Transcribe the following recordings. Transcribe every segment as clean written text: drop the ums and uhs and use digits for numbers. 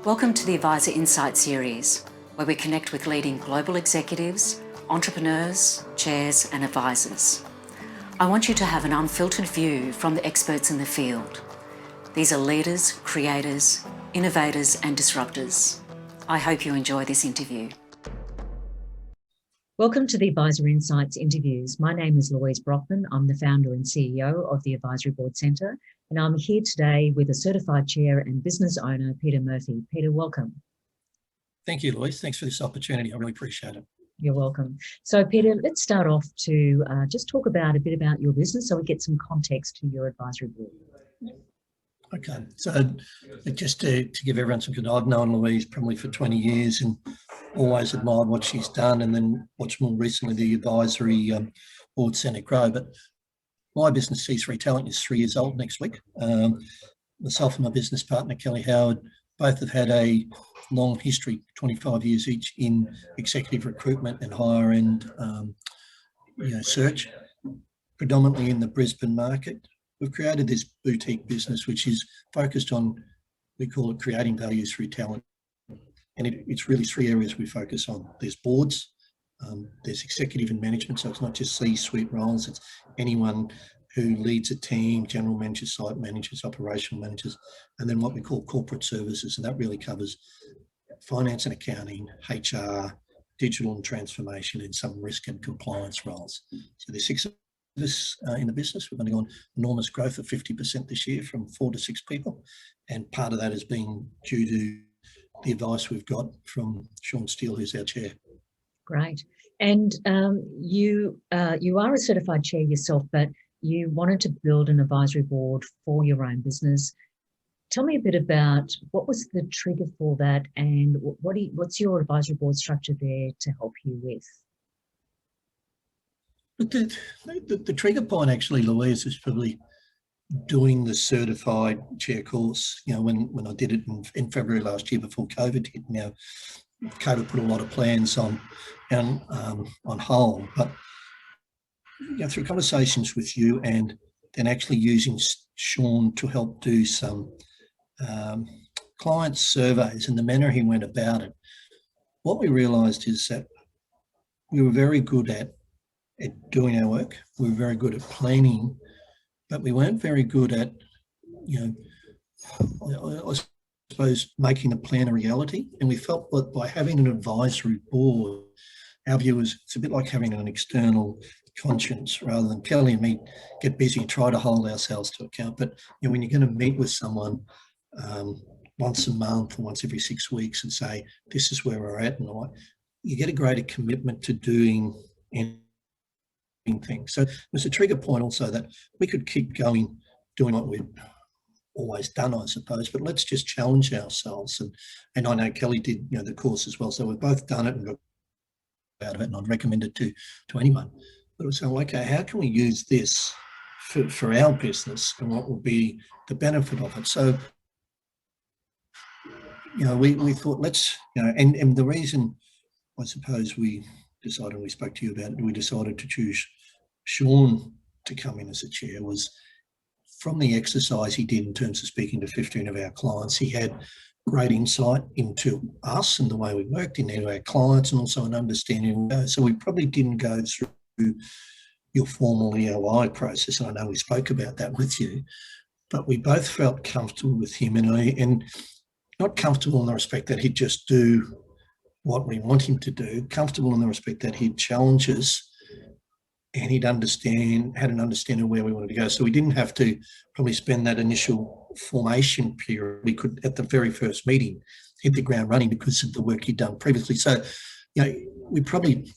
Welcome to the Advisor Insight series, where we connect with leading global executives, entrepreneurs, chairs, and advisors. I want you to have an unfiltered view from the experts in the field. These are leaders, creators, innovators, and disruptors. I hope you enjoy this interview. Welcome to the Advisor Insights interviews. My name is Louise Brockman. I'm the founder and CEO of the Advisory Board Centre, and I'm here today with a certified chair and business owner, Peter Murphy. Peter, welcome. Thank you, Louise. Thanks for this opportunity. I really appreciate it. You're welcome. So, Peter, let's start off to just talk about a bit about your business so we get some context to your advisory board. Okay, so just to give everyone some good, I've known Louise probably for 20 years and always admired what she's done, and then watched more recently the advisory board Centre grow. But my business, C3 Talent, is 3 years old next week. Myself and my business partner, Kelly Howard, both have had a long history, 25 years each, in executive recruitment and higher end search, predominantly in the Brisbane market. We've created this boutique business which is focused on, we call it creating value through talent. And it's really 3 areas we focus on. There's boards, there's executive and management, so it's not just C-suite roles, it's anyone who leads a team, general managers, site managers, operational managers, and then what we call corporate services. And that really covers finance and accounting, HR, digital and transformation, and some risk and compliance roles. So there's 6 of us in the business. We've undergone enormous growth of 50% this year, from 4 to 6 people. And part of that has been due to the advice we've got from Sean Steele, who's our chair. Great. And you are a certified chair yourself, but you wanted to build an advisory board for your own business. Tell me a bit about what was the trigger for that, and what's your advisory board structure there to help you with? The trigger point, actually, Louise, is probably doing the certified chair course. You know, when I did it in February last year before COVID hit. Now, COVID put a lot of plans on hold, but through conversations with you and then actually using Sean to help do some client surveys and the manner he went about it, what we realised is that we were very good at doing our work. We were very good at planning, but we weren't very good at, I suppose, making the plan a reality. And we felt that by having an advisory board, our view was it's a bit like having an external conscience, rather than Kelly and me get busy and try to hold ourselves to account. But when you're going to meet with someone once a month or once every 6 weeks and say, this is where we're at, and you get a greater commitment to doing things. So it was a trigger point also that we could keep going, doing what we'd always done, I suppose, but let's just challenge ourselves. And I know Kelly did the course as well, so we've both done it and got out of it, and I'd recommend it to anyone. But it was like, okay, how can we use this for our business, and what will be the benefit of it? So we thought, let's and the reason, I suppose, we decided, we spoke to you about it, we decided to choose Sean to come in as a chair was from the exercise he did in terms of speaking to 15 of our clients. He had great insight into us and the way we worked, into our clients, and also an understanding. So we probably didn't go through your formal EOI process, and I know we spoke about that with you, but we both felt comfortable with him, and not comfortable in the respect that he'd just do what we want him to do, comfortable in the respect that he'd challenge us and had an understanding of where we wanted to go. So we didn't have to probably spend that initial formation period. We could, at the very first meeting, hit the ground running because of the work he'd done previously. So, we probably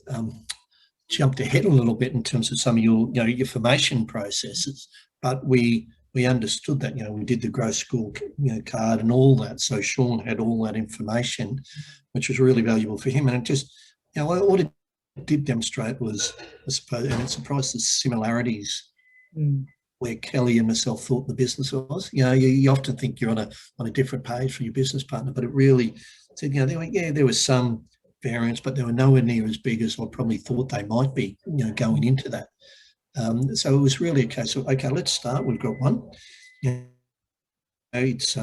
jumped ahead a little bit in terms of some of your formation processes, but we understood that, we did the growth school, card and all that. So Sean had all that information, which was really valuable for him. And it just, what it did demonstrate was, I suppose, and it surprised the similarities where Kelly and myself thought the business was. You often think you're on a different page from your business partner, but it really said, there was some variance, but they were nowhere near as big as I probably thought they might be, going into that. So it was really a case of, okay, let's start. We've got one. It's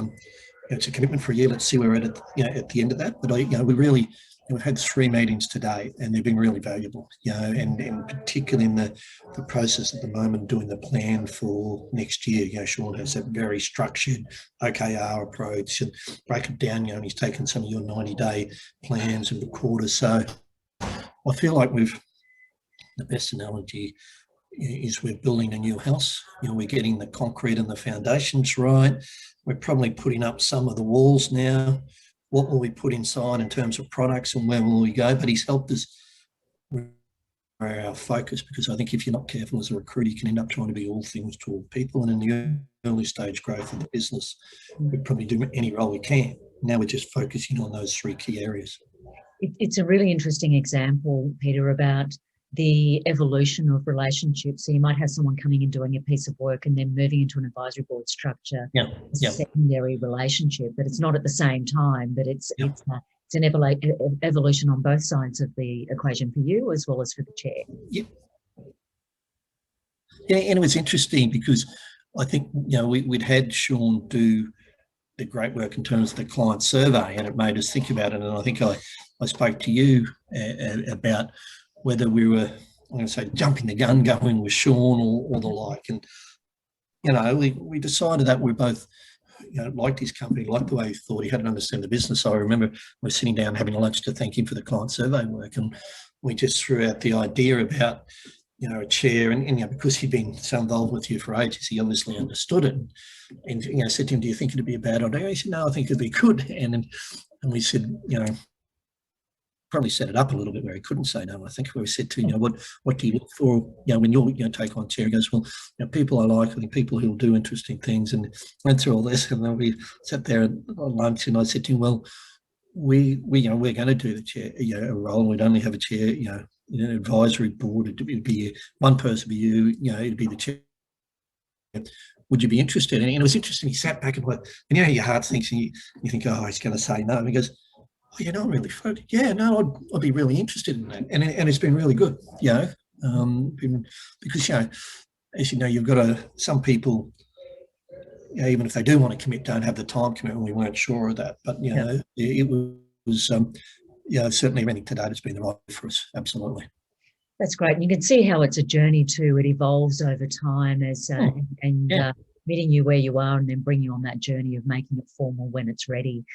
it's a commitment for a year. Let's see where we're at, at the end of that. But we've had 3 meetings today, and they've been really valuable. And particularly in the process at the moment, doing the plan for next year. Sean has that very structured OKR approach and break it down. And he's taken some of your 90-day plans and the quarters. So I feel like the best analogy is we're building a new house. We're getting the concrete and the foundations right. We're probably putting up some of the walls now. What will we put inside in terms of products, and where will we go? But he's helped us with our focus, because I think if you're not careful as a recruiter, you can end up trying to be all things to all people. And in the early stage growth of the business, we probably do any role we can. Now we're just focusing on those 3 key areas. It's a really interesting example, Peter, about the evolution of relationships. So you might have someone coming and doing a piece of work and then moving into an advisory board structure, a secondary relationship, but it's not at the same time, but it's an evolution on both sides of the equation for you as well as for the chair. Yeah, and it was interesting because I think, we'd had Sean do the great work in terms of the client survey, and it made us think about it. And I think I spoke to you about whether we were, I'm going to say, jumping the gun, going with Sean or the like. And, we decided that we both, liked his company, liked the way he thought. He had to understand the business. I remember we're sitting down having a lunch to thank him for the client survey work. And we just threw out the idea about, a chair. And because he'd been so involved with you for ages, he obviously understood it. And said to him, do you think it'd be a bad idea? He said, no, I think it'd be good. And we said, probably set it up a little bit where he couldn't say no. I think we said to what do you look for when you're take on chair? He goes, well, people I like, I think people who will do interesting things, and went through all this. And then we sat there at lunch, and I said to him, well, we're going to do the chair a role. We'd only have a chair, an advisory board. It'd be one person, be you, it'd be the chair. Would you be interested? And it was interesting. He sat back and went, and your heart thinks, and you think, oh, he's going to say no. And he goes, oh, I'm really focused. Yeah, no, I'd be really interested in that. And it's been really good, because, as you know, you've got some people, even if they do want to commit, don't have the time commitment. We weren't sure of that. But, it was certainly everything today has been the right for us. Absolutely. That's great. And you can see how it's a journey too. It evolves over time as meeting you where you are, and then bring you on that journey of making it formal when it's ready.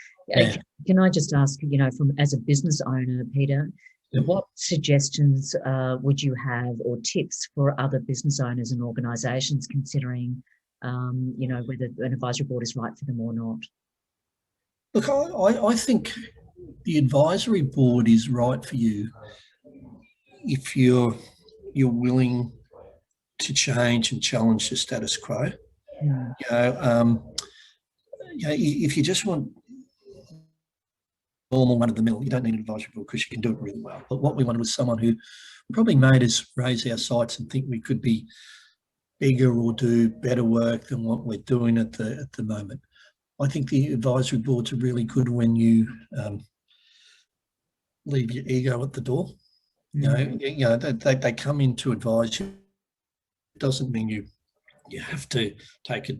Can I just ask, from as a business owner, Peter, what suggestions would you have, or tips for other business owners and organisations considering, whether an advisory board is right for them or not? Look, I think the advisory board is right for you if you're willing to change and challenge the status quo. If you just want normal run-of-the-mill, you don't need an advisory board because you can do it really well. But what we wanted was someone who probably made us raise our sights and think we could be bigger or do better work than what we're doing at the moment. I think the advisory boards are really good when you leave your ego at the door. They come in to advise you. It doesn't mean you have to take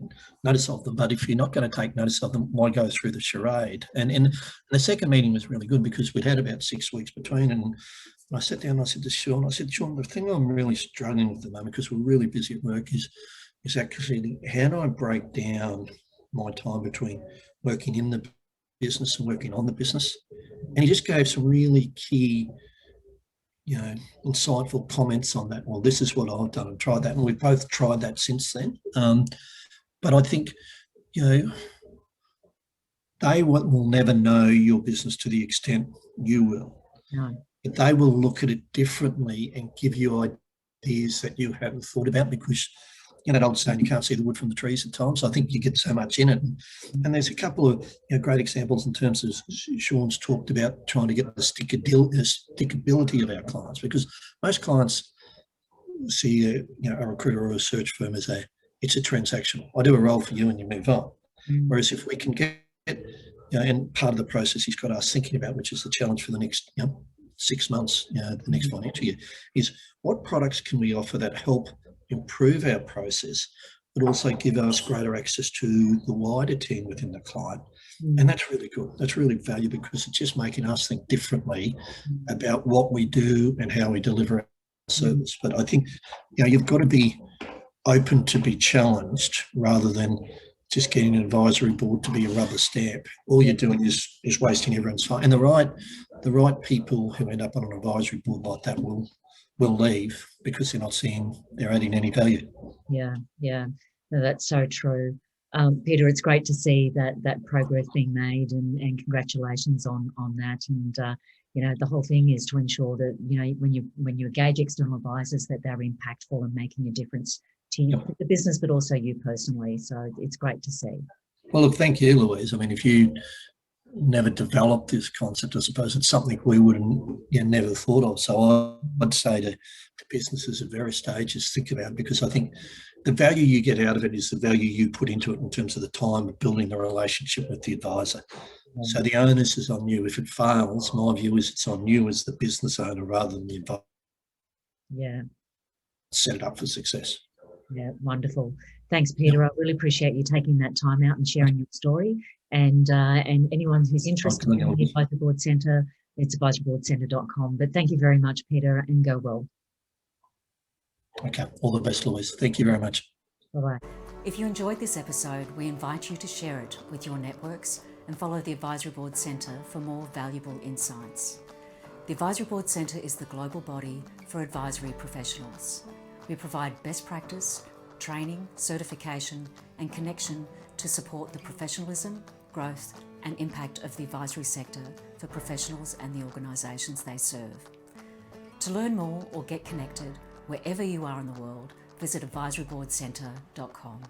notice of them, but if you're not going to take notice of them, why go through the charade? And the second meeting was really good because we'd had about 6 weeks between, and I sat down and I said to Sean, Sean, the thing I'm really struggling with at the moment, because we're really busy at work, is actually how do I break down my time between working in the business and working on the business? And he just gave some really key insightful comments on that. Well, this is what I've done and tried that. And we've both tried that since then. But I think, they will never know your business to the extent you will. No. But they will look at it differently and give you ideas that you haven't thought about, because that old saying, you can't see the wood from the trees at times. I think you get so much in it. And there's a couple of great examples in terms of Sean's talked about trying to get the stickability of our clients, because most clients see a recruiter or a search firm as it's a transactional. I do a role for you and you move on. Whereas if we can get, and part of the process he's got us thinking about, which is the challenge for the next 6 months, the next financial year, is what products can we offer that help improve our process, but also give us greater access to the wider team within the client. And that's really good. That's really valuable because it's just making us think differently about what we do and how we deliver our service. But I think, you've got to be open to be challenged rather than just getting an advisory board to be a rubber stamp. All you're doing is wasting everyone's time. And the right people who end up on an advisory board like that will leave because they're adding any value. Yeah. No, that's so true. Peter, it's great to see that progress being made, and congratulations on that. And the whole thing is to ensure that when you engage external advisors, that they're impactful and making a difference to the business, but also you personally. So it's great to see. Well, look, thank you, Louise. I mean, if you never developed this concept, I suppose it's something we wouldn't never thought of. So I'd say to businesses at various stages, think about it, because I think the value you get out of it is the value you put into it in terms of the time of building the relationship with the advisor. So the onus is on you. If it fails, my view is it's on you as the business owner rather than the advisor. Yeah. Set it up for success. Yeah, wonderful. Thanks, Peter. I really appreciate you taking that time out and sharing your story. And anyone who's interested in the Advisory Board Centre, it's advisoryboardcentre.com. But thank you very much, Peter, and go well. Okay, all the best, Louise. Thank you very much. Bye-bye. If you enjoyed this episode, we invite you to share it with your networks and follow the Advisory Board Centre for more valuable insights. The Advisory Board Centre is the global body for advisory professionals. We provide best practice, training, certification, and connection to support the professionalism, growth, and impact of the advisory sector for professionals and the organisations they serve. To learn more or get connected wherever you are in the world, visit advisoryboardcentre.com.